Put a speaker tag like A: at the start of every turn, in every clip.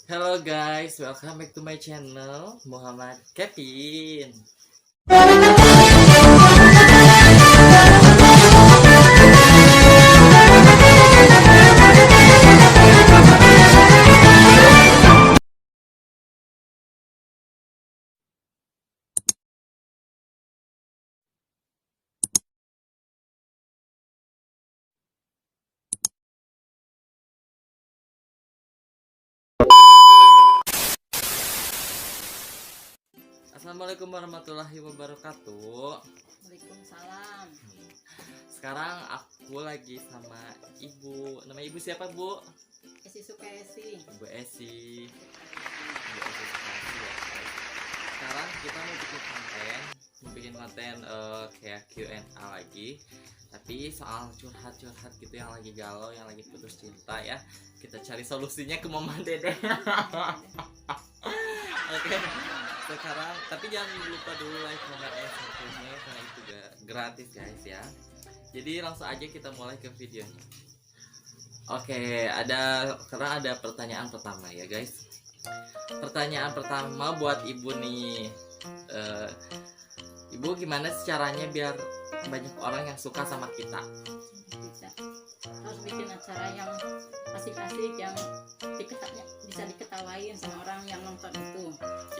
A: Hello guys, welcome back to my channel Muhammad Kevin. Assalamualaikum warahmatullahi wabarakatuh.
B: Waalaikumsalam.
A: Sekarang aku lagi sama ibu. Nama ibu siapa, Bu?
B: Esi Sukesi.
A: Ibu Esi. Ibu Esi Sukasi ya, guys. Sekarang kita mau bikin konten kayak Q&A lagi. Tapi soal curhat-curhat gitu yang lagi galau, yang lagi putus cinta ya. Kita cari solusinya ke Mama Dede. Oke. Sekarang tapi jangan lupa dulu like, comment, and subscribe-nya karena itu gratis guys ya. Jadi langsung aja kita mulai ke videonya. Oke, karena ada pertanyaan pertama ya guys. Pertanyaan pertama buat ibu nih. Ibu gimana sih caranya biar banyak orang yang suka sama kita?
B: Harus bikin acara yang asik-asik, yang bisa diketawain sama orang yang nonton itu.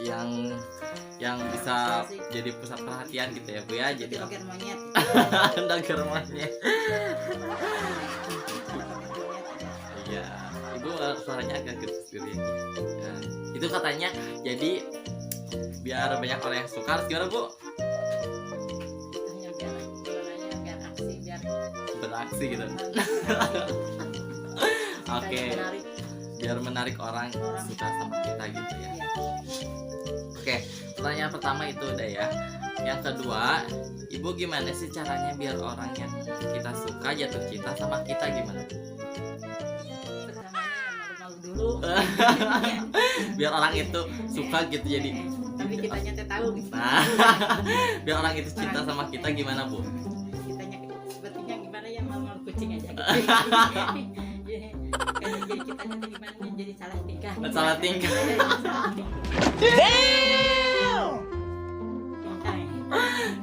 A: Yang bisa jadi pusat perhatian gitu ya Bu ya. Jadi
B: doger monyet.
A: doger monyet. Iya, ibu suaranya agak kecil ya. Itu katanya jadi biar banyak orang yang suka harus gimana Bu?
B: Biar aksi, biar
A: Beraksi gitu. Oke. Biar menarik orang suka sama kita gitu ya. Oke, pertanyaan pertama itu udah ya. Yang kedua, ibu gimana sih caranya biar orang yang kita suka jatuh cinta sama kita gimana?
B: Pertamanya malu-malu dulu.
A: Biar orang itu suka gitu jadi.
B: Tapi kitanya tahu.
A: Nah, biar orang itu cinta sama kita gimana Bu?
B: Kitanya sepertinya gimana ya, malu-malu kucing aja gitu. Jadi kitanya gimana, jadi salah tingkah.
A: Salah tingkah.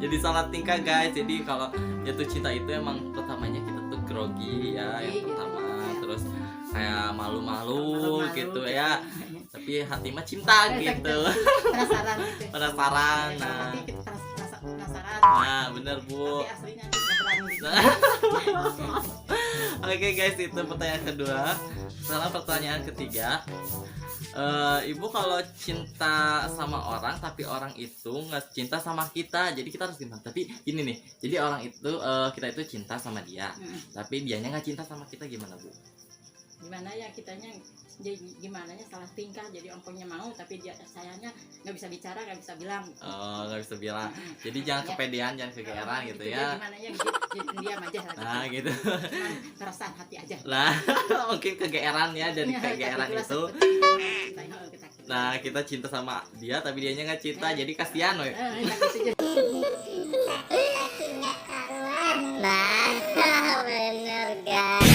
A: Jadi salah tingkah guys. Jadi kalau jatuh cinta itu emang pertamanya kita tuh grogi ya yang pertama, terus kayak malu-malu gitu ya. Tapi hati mah cinta gitu. Penasaran. Nah, bener Bu. Oke guys, itu pertanyaan kedua. Sekarang pertanyaan ketiga. Ibu kalau cinta sama orang tapi orang itu nggak cinta sama kita, jadi kita harus gimana? Tapi ini nih, jadi orang itu kita itu cinta sama dia, tapi dianya nggak cinta sama kita, gimana Bu?
B: Gimana ya kitanya, jadi gimana ya, salah tingkah, jadi ongkongnya mau tapi dia sayangnya nggak bisa bicara, nggak bisa bilang.
A: Oh, nggak bisa bilang. Jadi jangan kepedean, jangan kegeeran gitu ya.
B: Gimana ya, jadi pendiam aja lah.
A: Nah gitu.
B: Cuman perasaan hati aja.
A: Lah mungkin kegeeran ya, dari kegeeran itu. Nah kita cinta sama dia tapi dianya nggak cinta, jadi kasihan loh.
C: Nah, bener guys.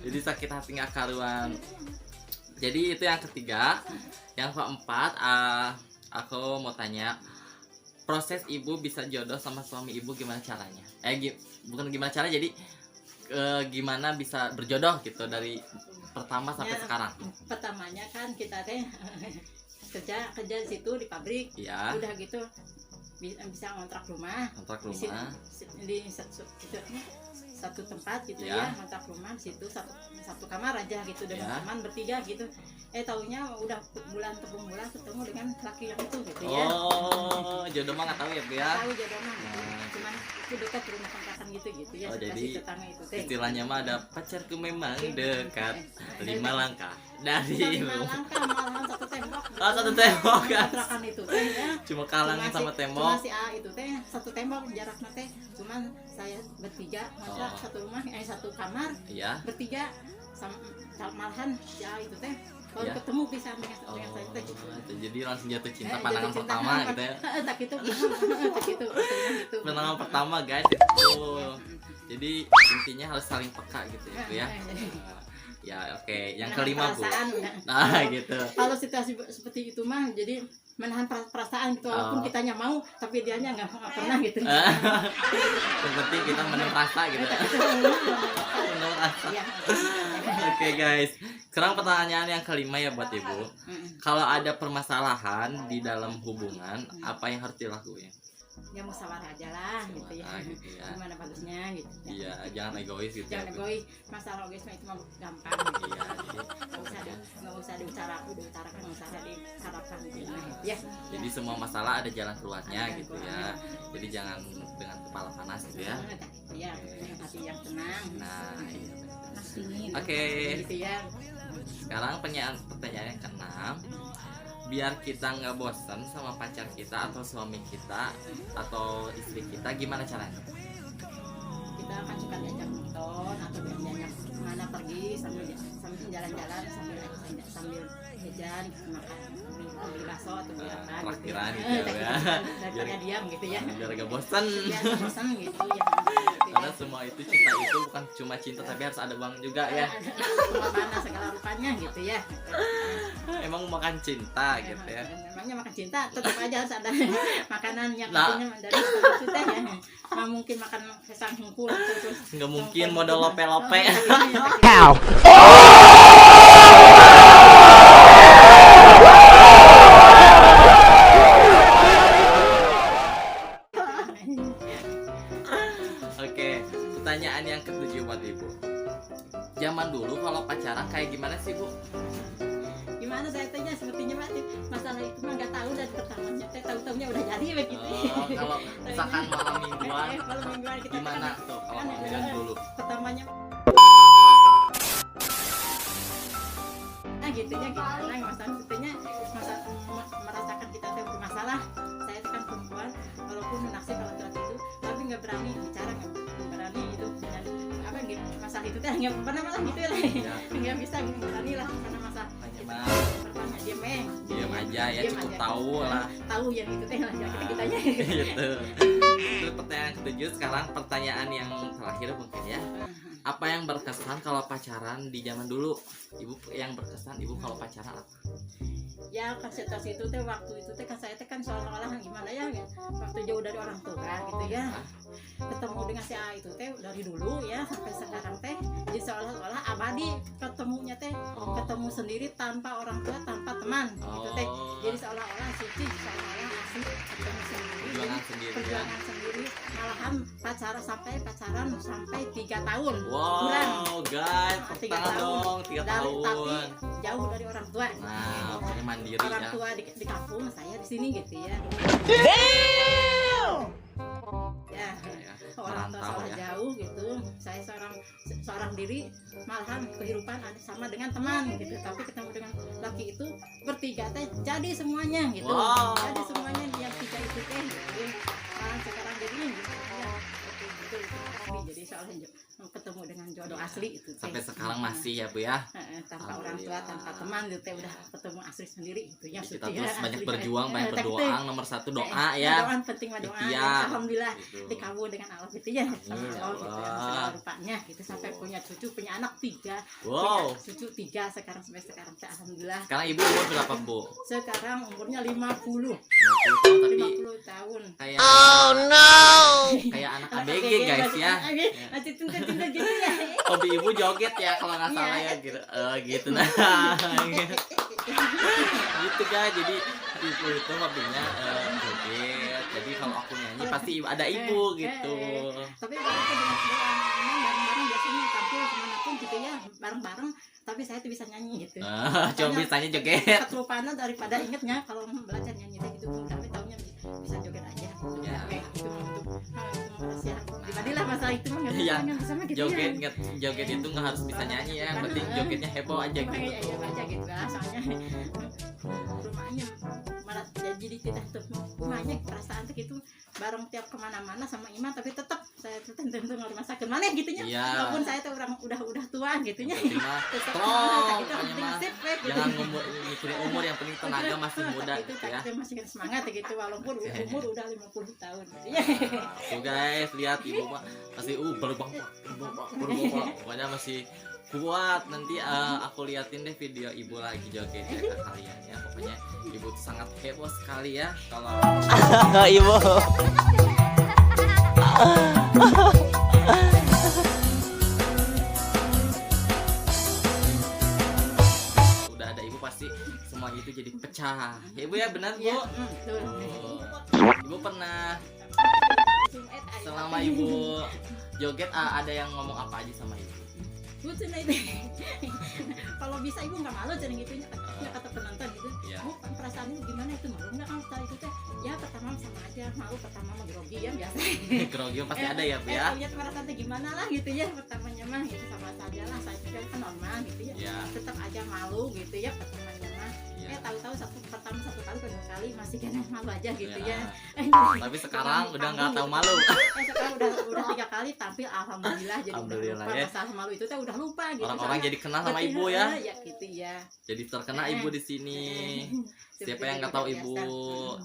A: Jadi sakit hati nggak karuan. Jadi itu yang ketiga. Yang keempat, aku mau tanya, proses ibu bisa jodoh sama suami ibu gimana caranya? Bukan gimana cara, jadi gimana bisa berjodoh gitu dari pertama sampai sekarang?
B: Pertamanya kan kita kerja di situ di pabrik.
A: Ya.
B: Udah gitu bisa ngontrak rumah. Di satu tempat gitu ya, ngontrak rumah di situ satu kamar aja gitu dengan teman bertiga gitu. Taunya udah bulan ketemu dengan laki yang itu gitu ya.
A: Oh, jodoh mah nggak tahu ya Bu ya.
B: Tahu jodoh mah, cuman itu dekat rumah kontrakan gitu ya.
A: Oh, jadi
B: tetangga itu
A: istilahnya mah ada pacarku memang dekat 5 langkah dari rumah.
B: Malahan satu tembok.
A: Oh, satu tembok kan.
B: Kontrakan itu ya.
A: Cuma kalangnya sama tembok.
B: Cuma si A itu satu tembok jaraknya cuman saya bertiga ngontrak satu rumah, satu kamar.
A: Iya.
B: Bertiga sama malahan si A itu baru
A: Ya.
B: ketemu pisan dengan saya teh.
A: Jadi langsung jatuh cinta
B: Eh,
A: pandangan
B: jatuh cinta.
A: pertama gitu ya.
B: Tak gitu, tak gitu.
A: Pandangan pertama guys itu. Jadi intinya harus saling peka gitu ya Bu ya. Ya oke, yang kelima Bu.
B: Perasaan,
A: Nah gitu.
B: kalau situasi seperti itu mah jadi menahan perasaan gitu, walaupun kitanya mau tapi dianya nggak pernah gitu.
A: Yang penting kita menurut rasa gitu. Menurut rasa.
B: Iya.
A: Oke guys, sekarang pertanyaan yang kelima ya buat Ibu. Kalau ada permasalahan di dalam hubungan, apa yang harus dilakuin?
B: Ya musyawarah aja lah gitu ya.
A: Ah, gitu ya.
B: Gimana bagusnya gitu.
A: Iya, jangan egois gitu
B: Jangan
A: ya. Bu.
B: egois, masalah egois mah itu mah gampang gitu.
A: Iya, jadi
B: Nggak usah diutarakan, nggak usah diharapkan gitu ya.
A: jadi semua masalah ada jalan keluarnya
B: Ada
A: gitu
B: keluarnya.
A: ya. Jadi jangan dengan kepala panas gitu ya.
B: Iya, dengan hati yang tenang.
A: Nah, iya.
B: Mastiin.
A: Oke.
B: Gitu ya.
A: Sekarang pertanyaan yang keenam. Biar kita nggak bosan sama pacar kita atau suami kita atau istri kita, gimana caranya?
B: Kita kan suka diajak nonton atau diajak kemana pergi sambil jalan-jalan sambil jajan gitu, makan beli bakso atau beli apa gitu.
A: Traktiran gitu
B: Eh,
A: ya.
B: daripada diam gitu ya.
A: Biar nggak bosan.
B: Biar bosan gitu ya.
A: Karena semua itu cinta itu bukan cuma cinta tapi harus ada uang juga ya.
B: Pengorbanan segala rupanya gitu ya.
A: Emang makan cinta gitu ya.
B: Memangnya makan cinta tetap aja harus ada makanan yang
A: Nah.
B: artinya dari itu teh ya. Nggak mungkin makan pisang hungkul terus.
A: Nggak mungkin modal lope-lope. Oke, pertanyaan yang ketujuh buat Ibu. Zaman dulu kalau pacaran kayak gimana sih Bu?
B: Gimana saya tanya sepertinya mati masalah itu mah nggak tahu dari pertamanya teh tahu-tahunya udah jadi begitu.
A: Kalau misalkan malam mingguan,
B: Malam mingguan kita
A: gimana tuh kalau malam mingguan dulu?
B: pertamanya nah gitu ya gitu nah masalah sebetulnya merasakan kita teh bermasalah. Saya kan perempuan walaupun menaksir kalau laki itu tapi nggak berani bicara, nggak berani itu dengan apa gitu masalah itu teh nggak pernah malah gitu ya nggak bisa nggak berani lah karena masalah
A: Hanya
B: pertama
A: diam aja ya,
B: Diam
A: cukup
B: aja.
A: tahu lah.
B: tahu yang itu teh lah ya kitanya
A: Gitu. Itu pertanyaan ketujuh. Sekarang pertanyaan yang terakhir mungkin ya. Apa yang berkesan kalau pacaran di zaman dulu? Ibu yang berkesan ibu kalau pacaran apa?
B: ya kan situasi itu teh waktu itu teh kan saya teh kan seolah-olah gimana ya waktu jauh dari orang tua gitu ya ketemu dengan si A itu teh dari dulu ya sampai sekarang teh jadi seolah-olah abadi ketemunya teh ketemu sendiri tanpa orang tua tanpa teman gitu teh jadi seolah-olah suci seolah-olah asli ketemu sendiri
A: Perjuangan sendiri ya.
B: perjuangan sendiri malahan pacaran sampai 3 tahun
A: Wow, guys,
B: Nah,
A: tepuk tangan dong, 3
B: tapi
A: tahun.
B: jauh dari orang tua
A: Nah, pokoknya mandiri
B: orang
A: ya.
B: tua di kampung saya di sini gitu ya ya
A: Ya,
B: orang tua
A: merantau
B: sekolah
A: ya.
B: jauh gitu saya seorang diri malahan kehidupan sama dengan teman gitu tapi ketemu dengan laki itu bertiga teh jadi semuanya gitu
A: Wow.
B: jadi semuanya yang tiga itu teh gitu sekarang jadi gitu ya betul asli jadi soalnya ketemu dengan jodoh asli itu teh.
A: Sampai sekarang masih ya Bu ya.
B: Tanpa orang tua tanpa teman gitu teh udah ketemu asli sendiri gitu ya
A: Kita
B: suci
A: terus
B: ya,
A: banyak
B: asli.
A: berjuang, banyak
B: Tapi
A: berdoa.
B: teh,
A: Nomor 1 doa ya.
B: doa penting mah doa
A: Ikhtiar.
B: alhamdulillah
A: Gitu.
B: dikabul dengan Allah gitu ya sama
A: Amin, ya
B: Allah gitu ya
A: Allah.
B: segala rupanya gitu sampai punya cucu punya anak 3
A: Wow.
B: punya cucu 3 sekarang sampai sekarang teh alhamdulillah
A: Sekarang ibu umur berapa Bu?
B: sekarang umurnya 50
A: 50 tahun tapi
B: 50 tahun
A: kayak
C: no.
A: kayak anak ABG guys ya.
B: masih cinta-cinta gitu ya
A: Hobi ibu joget ya kalau nggak salah ya
B: Iya.
A: gitu. Gitu nah. Gitu guys. Jadi ibu itu hobinya joget. Jadi kalau aku nyanyi pasti ada ibu gitu.
B: tapi walaupun dengan segala memang bareng-bareng biasanya tampil kemanapun gitu ya bareng-bareng tapi saya tuh bisa nyanyi gitu
A: Cuma bisanya joget.
B: keterupanan daripada ingetnya kalau belajar nyanyi teh gitu tapi tahunya bisa joget aja
A: Ya.
B: itu untuk rahasia pribadi lah masalah itu mah
A: Iya.
B: nggak bisa mah gitu
A: Joget
B: ya.
A: joget itu nggak harus bisa nyanyi ya. Yang penting jogetnya heboh aja
B: Cuma
A: gitu.
B: ya aja gitu lah soalnya rumahnya malah jadi tidak tuh rumahnya perasaan tuh gitu bareng tiap kemana-mana sama Iman, tapi tetap saya tuh tentu ngurmasakeun maneh gitunya.
A: Iya.
B: Walaupun saya tuh orang udah tua gitunya.
A: Yang penting mah
B: Tetep
A: strong,
B: kita
A: pokoknya
B: penting
A: mah.
B: sip we, gitu.
A: Jangan mikirin umur, yang penting tenaga masih muda
B: Itu
A: gitu ya.
B: kita masih semangat gitu walaupun umur udah 50 tahun gitu ya.
A: Tuh guys, lihat ibu mah masih berubah pokoknya masih kuat. Nanti aku liatin deh video ibu lagi joget ya ke kalian ya. Pokoknya ibu tuh sangat heboh sekali ya kalau
C: Ibu.
A: udah ada ibu pasti semua itu jadi pecah. Ya, ibu ya benar Bu.
B: Iya, betul.
A: Oh. Ibu pernah selama ibu joget ada yang ngomong apa aja sama ibu?
B: Bu cenah itu. Kalau bisa ibu nggak malu cenah gitunya, ya kata penonton gitu.
A: Iya.
B: Bu perasaan ibu gimana itu, malu nggak kalau tadi itu teh? Ya pertama sama aja, malu pertama mah grogi ya biasa.
A: Grogi pasti ada ya Bu ya.
B: Lihat perasaan teh gimana lah gitu ya, pertamanya mah gitu sama saja lah, saya juga kan normal gitu ya.
A: Iya.
B: Tetap aja malu gitu ya pertamanya mah.
A: Iya.
B: Tahu-tahu pertama satu kali kedua kali masih kena malu aja gitu
A: Iya.
B: ya.
A: Tapi sekarang udah nggak tahu malu.
B: Sekarang udah 3 kali tampil, alhamdulillah jadi
A: Alhamdulillah,
B: udah lupa
A: ya.
B: masalah malu itu teh udah lupa gitu.
A: Orang-orang jadi kenal sama
B: Betul,
A: ibu ya.
B: Ya gitu ya.
A: Jadi terkenal ibu di sini. Siapa yang nggak tahu ibu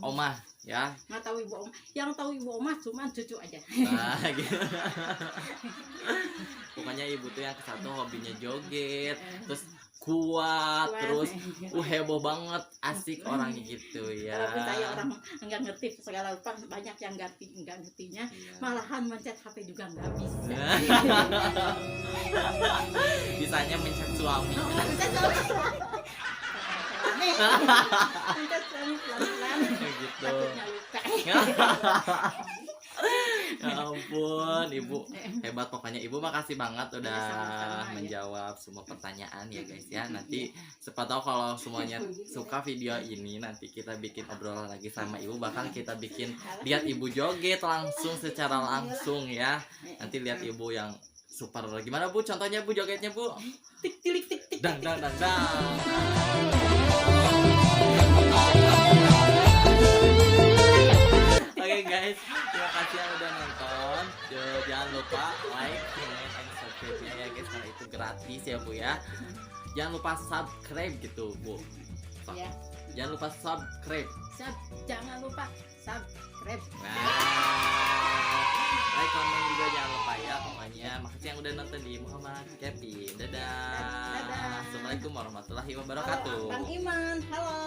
A: Omah ya?
B: Nggak tahu ibu Om, yang tahu ibu Omah cuma cucu aja.
A: Nah, gitu. Pokoknya ibu tuh yang kesatu hobinya joget, terus kuat, terus heboh banget, asik orangnya gitu ya.
B: Walaupun saya orang nggak ngerti segala rupa, banyak yang nggak ngertinya,
A: Iya.
B: malahan mencet HP juga nggak bisa.
A: Bisanya mencet suami.
B: Mencet suami pelan-pelan,
A: Gitu.
B: takutnya luka.
A: Ya ampun, ibu hebat pokoknya. Ibu makasih banget udah
B: Ya, sama-sama, ya.
A: menjawab semua pertanyaan ya guys ya. Nanti siapa tahu kalau semuanya suka video ini, nanti kita bikin obrolan lagi sama ibu, bahkan kita bikin lihat ibu joget langsung secara langsung ya. Nanti lihat ibu yang super. Gimana Bu? Contohnya Bu jogetnya Bu?
B: Tik tilik tik tik.
A: Dang dang dang dang. Oke guys, terima kasih yang udah nonton. Jangan lupa like, comment, and subscribe-nya ya guys, karena itu gratis ya Bu ya. Jangan lupa subscribe gitu Bu.
B: Ya.
A: Jangan lupa subscribe.
B: Jangan lupa subscribe.
A: Nah, like, comment juga jangan lupa ya. Pokoknya makasih yang udah nonton di Muhammad Kevin. Dadah.
B: Dadah.
A: Assalamualaikum warahmatullahi wabarakatuh.
B: Bang Iman, halo.